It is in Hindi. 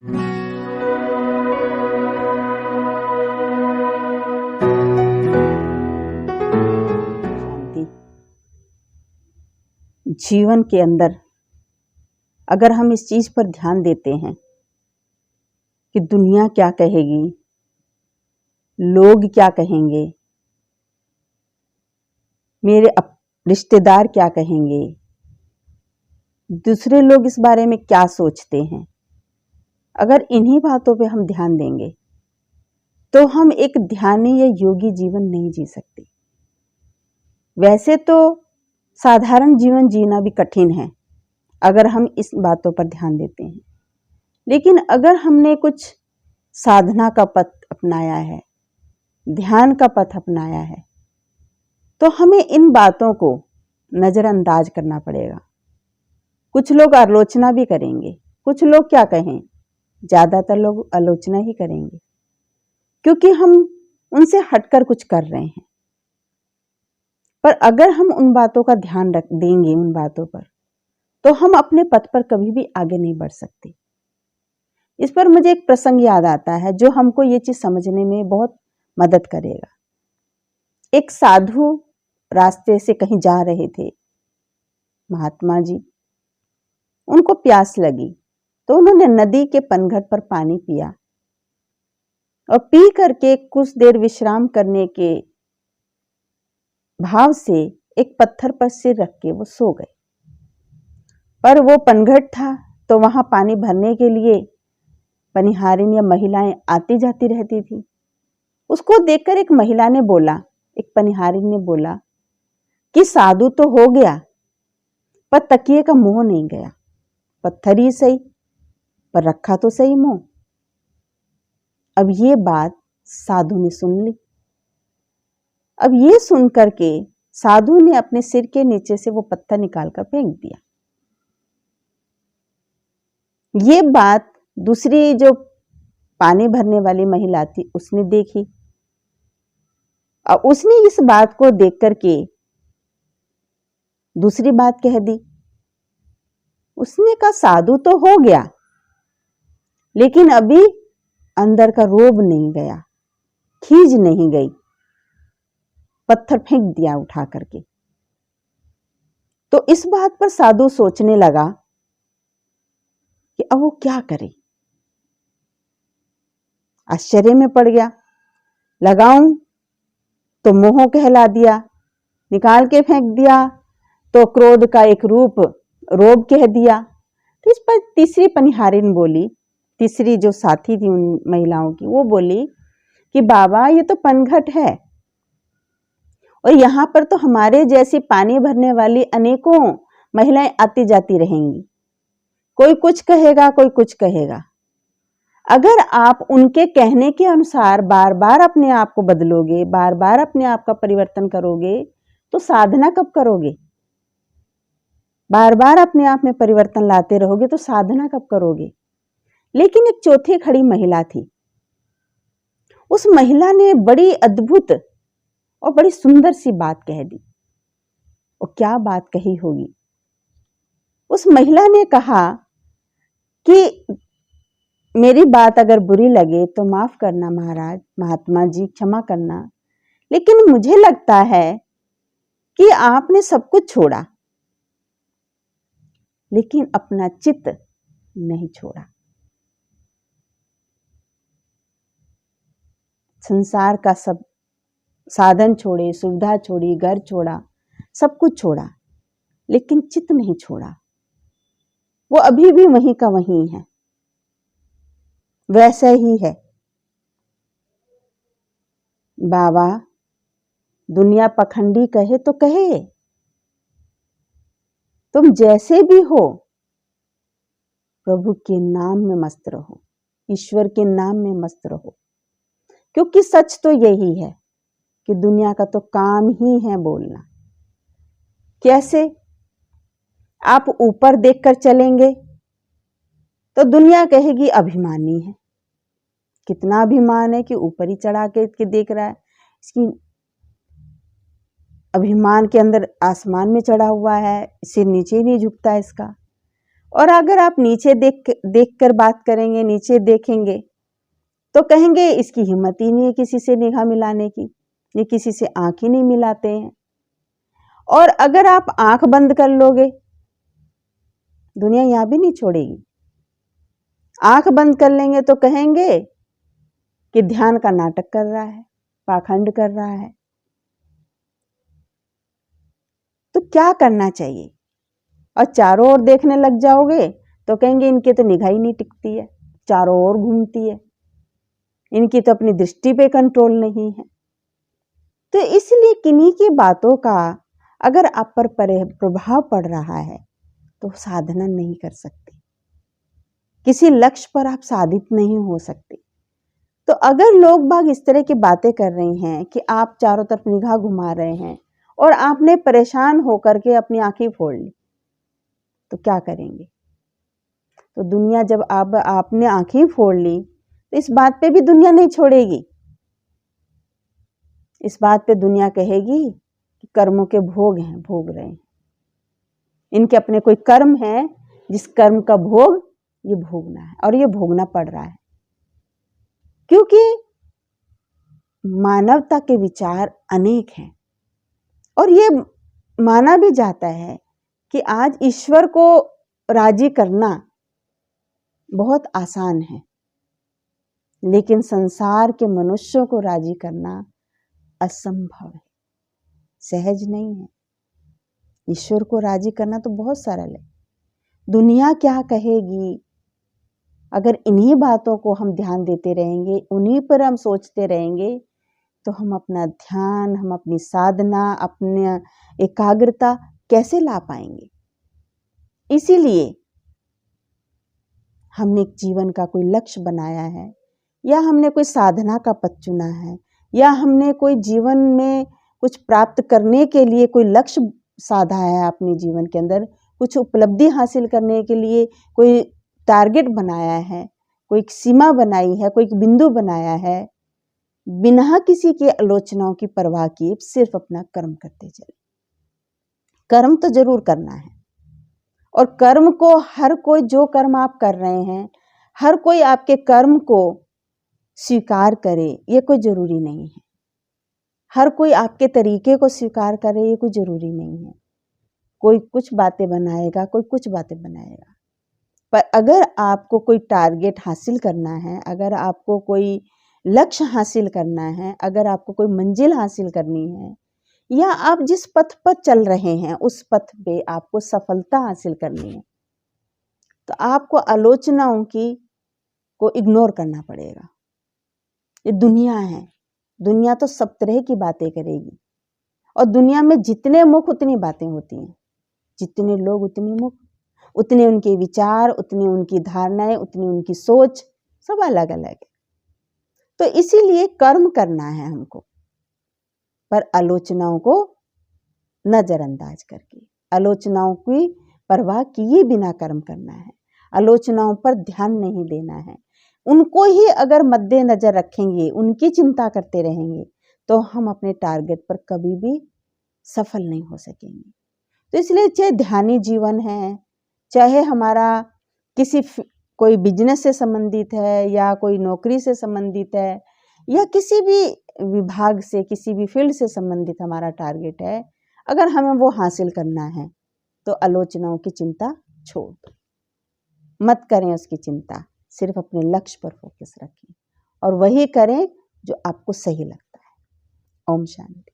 शांति। जीवन के अंदर अगर हम इस चीज पर ध्यान देते हैं कि दुनिया क्या कहेगी, लोग क्या कहेंगे, मेरे रिश्तेदार क्या कहेंगे, दूसरे लोग इस बारे में क्या सोचते हैं, अगर इन्हीं बातों पे हम ध्यान देंगे तो हम एक ध्यानी या योगी जीवन नहीं जी सकते। वैसे तो साधारण जीवन जीना भी कठिन है अगर हम इस बातों पर ध्यान देते हैं, लेकिन अगर हमने कुछ साधना का पथ अपनाया है, ध्यान का पथ अपनाया है, तो हमें इन बातों को नजरअंदाज करना पड़ेगा। कुछ लोग आलोचना भी करेंगे, कुछ लोग क्या कहें, ज्यादातर लोग आलोचना ही करेंगे क्योंकि हम उनसे हटकर कुछ कर रहे हैं। पर अगर हम उन बातों का ध्यान रख देंगे, उन बातों पर, तो हम अपने पथ पर कभी भी आगे नहीं बढ़ सकते। इस पर मुझे एक प्रसंग याद आता है जो हमको ये चीज समझने में बहुत मदद करेगा। एक साधु रास्ते से कहीं जा रहे थे, महात्मा जी, उनको प्यास लगी तो उन्होंने नदी के पनघट पर पानी पिया और पी करके कुछ देर विश्राम करने के भाव से एक पत्थर पर सिर रख के वो सो गए। पर वो पनघट था तो वहां पानी भरने के लिए पनिहारिन या महिलाएं आती जाती रहती थी। उसको देखकर एक महिला ने बोला, एक पनिहारिन ने बोला कि साधु तो हो गया पर तकिए का मोह नहीं गया। पत्थर ही सही पर रखा तो सही मुंह। अब ये बात साधु ने सुन ली। अब ये सुन करके साधु ने अपने सिर के नीचे से वो पत्थर निकालकर फेंक दिया। ये बात दूसरी जो पानी भरने वाली महिला थी उसने देखी और उसने इस बात को देख करके दूसरी बात कह दी। उसने कहा साधु तो हो गया लेकिन अभी अंदर का रोब नहीं गया, खींच नहीं गई, पत्थर फेंक दिया उठा करके। तो इस बात पर साधु सोचने लगा कि अब वो क्या करे। आश्चर्य में पड़ गया, लगाऊं तो मोह कहला दिया, निकाल के फेंक दिया तो क्रोध का एक रूप रोब कह दिया। तो इस पर तीसरी पनिहारिन बोली, तीसरी जो साथी थी उन महिलाओं की, वो बोली कि बाबा ये तो पनघट है और यहाँ पर तो हमारे जैसी पानी भरने वाली अनेकों महिलाएं आती जाती रहेंगी, कोई कुछ कहेगा, कोई कुछ कहेगा। अगर आप उनके कहने के अनुसार बार बार अपने आप को बदलोगे, बार बार अपने आप का परिवर्तन करोगे, तो साधना कब करोगे? बार बार अपने आप में परिवर्तन लाते रहोगे तो साधना कब करोगे? लेकिन एक चौथी खड़ी महिला थी। उस महिला ने बड़ी अद्भुत और बड़ी सुंदर सी बात कह दी। और क्या बात कही होगी? उस महिला ने कहा कि मेरी बात अगर बुरी लगे तो माफ करना महाराज, महात्मा जी क्षमा करना, लेकिन मुझे लगता है कि आपने सब कुछ छोड़ा लेकिन अपना चित्त नहीं छोड़ा। संसार का सब साधन छोड़े, सुविधा छोड़ी, घर छोड़ा, सब कुछ छोड़ा, लेकिन चित्त नहीं छोड़ा। वो अभी भी वहीं का वहीं है, वैसा ही है। बाबा दुनिया पखंडी कहे तो कहे, तुम जैसे भी हो प्रभु के नाम में मस्त रहो, ईश्वर के नाम में मस्त रहो। क्योंकि सच तो यही है कि दुनिया का तो काम ही है बोलना। कैसे? आप ऊपर देखकर चलेंगे तो दुनिया कहेगी अभिमानी है, कितना अभिमान है कि ऊपर ही चढ़ा के देख रहा है, इसकी अभिमान के अंदर आसमान में चढ़ा हुआ है, सिर नीचे ही नहीं झुकता इसका। और अगर आप नीचे देख कर बात करेंगे, नीचे देखेंगे, तो कहेंगे इसकी हिम्मत ही नहीं है किसी से निगाह मिलाने की, ये किसी से आंख ही नहीं मिलाते हैं। और अगर आप आंख बंद कर लोगे, दुनिया यहां भी नहीं छोड़ेगी। आंख बंद कर लेंगे तो कहेंगे कि ध्यान का नाटक कर रहा है, पाखंड कर रहा है। तो क्या करना चाहिए? और चारों ओर देखने लग जाओगे तो कहेंगे इनके तो निगाह ही नहीं टिकती है, चारों ओर घूमती है, इनकी तो अपनी दृष्टि पे कंट्रोल नहीं है। तो इसलिए किन्हीं की बातों का अगर आप पर प्रभाव पड़ रहा है तो साधना नहीं कर सकते, किसी लक्ष्य पर आप साधित नहीं हो सकते। तो अगर लोग बाग इस तरह की बातें कर रहे हैं कि आप चारों तरफ निगाह घुमा रहे हैं और आपने परेशान होकर के अपनी आंखें फोड़ ली, तो क्या करेंगे? तो दुनिया जब आपने आंखें फोड़ ली तो इस बात पे भी दुनिया नहीं छोड़ेगी। इस बात पे दुनिया कहेगी कि कर्मों के भोग हैं, भोग रहे हैं, इनके अपने कोई कर्म है जिस कर्म का भोग ये भोगना है और ये भोगना पड़ रहा है। क्योंकि मानवता के विचार अनेक हैं और ये माना भी जाता है कि आज ईश्वर को राजी करना बहुत आसान है, लेकिन संसार के मनुष्यों को राजी करना असंभव है, सहज नहीं है। ईश्वर को राजी करना तो बहुत सरल है। दुनिया क्या कहेगी, अगर इन्हीं बातों को हम ध्यान देते रहेंगे, उन्हीं पर हम सोचते रहेंगे, तो हम अपना ध्यान, हम अपनी साधना, अपनी एकाग्रता कैसे ला पाएंगे? इसीलिए हमने एक जीवन का कोई लक्ष्य बनाया है, या हमने कोई साधना का पथ चुना है, या हमने कोई जीवन में कुछ प्राप्त करने के लिए कोई लक्ष्य साधा है अपने जीवन के अंदर, कुछ उपलब्धि हासिल करने के लिए कोई टारगेट बनाया है, कोई सीमा बनाई है, कोई बिंदु बनाया है, बिना किसी की आलोचनाओं की परवाह किए सिर्फ अपना कर्म करते चले। कर्म तो जरूर करना है, और कर्म को हर कोई, जो कर्म आप कर रहे हैं, हर कोई आपके कर्म को स्वीकार करे ये कोई जरूरी नहीं है। हर कोई आपके तरीके को स्वीकार करे ये कोई जरूरी नहीं है। कोई कुछ बातें बनाएगा, कोई कुछ बातें बनाएगा। पर अगर आपको कोई टारगेट हासिल करना है, अगर आपको कोई लक्ष्य हासिल करना है, अगर आपको कोई मंजिल हासिल करनी है, या आप जिस पथ पर चल रहे हैं उस पथ पे आपको सफलता हासिल करनी है, तो आपको आलोचनाओं की को इग्नोर करना पड़ेगा। ये दुनिया है, दुनिया तो सब तरह की बातें करेगी, और दुनिया में जितने मुख उतनी बातें होती हैं, जितने लोग उतने मुख, उतने उनके विचार, उतनी उनकी धारणाएं, उतनी उनकी सोच, सब अलग अलग है। तो इसीलिए कर्म करना है हमको, पर आलोचनाओं को नजरअंदाज करके, आलोचनाओं की परवाह किए बिना कर्म करना है। आलोचनाओं पर ध्यान नहीं देना है। उनको ही अगर मद्देनजर रखेंगे, उनकी चिंता करते रहेंगे, तो हम अपने टारगेट पर कभी भी सफल नहीं हो सकेंगे। तो इसलिए चाहे ध्यानी जीवन है, चाहे हमारा किसी कोई बिजनेस से संबंधित है, या कोई नौकरी से संबंधित है, या किसी भी विभाग से, किसी भी फील्ड से संबंधित हमारा टारगेट है, अगर हमें वो हासिल करना है तो आलोचनाओं की चिंता छोड़ दो, मत करें उसकी चिंता, सिर्फ अपने लक्ष्य पर फोकस रखें और वही करें जो आपको सही लगता है। ओम शांति।